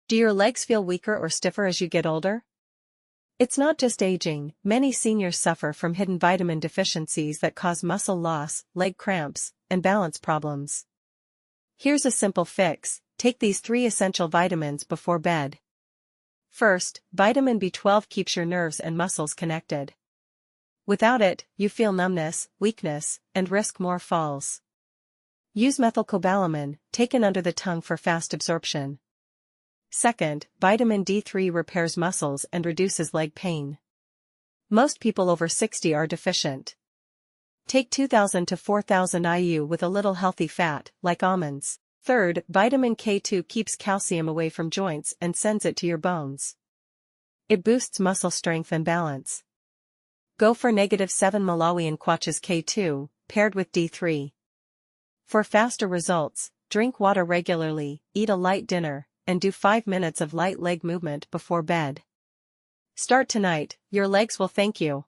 Do your legs feel weaker or stiffer as you get older? It's not just aging, many seniors suffer from hidden vitamin deficiencies that cause muscle loss, leg cramps, and balance problems. Here's a simple fix: take these 3 essential vitamins before bed. First, vitamin B12 keeps your nerves and muscles connected. Without it, you feel numbness, weakness, and risk more falls. Use methylcobalamin, taken under the tongue for fast absorption. Second, vitamin D3 repairs muscles and reduces leg pain. Most people over 60 are deficient. Take 2,000 to 4,000 IU with a little healthy fat, like almonds. Third, vitamin K2 keeps calcium away from joints and sends it to your bones. It boosts muscle strength and balance. Go for -7 Malawian kwacha's K2, paired with D3. For faster results, drink water regularly, eat a light dinner, and do 5 minutes of light leg movement before bed. Start tonight, your legs will thank you.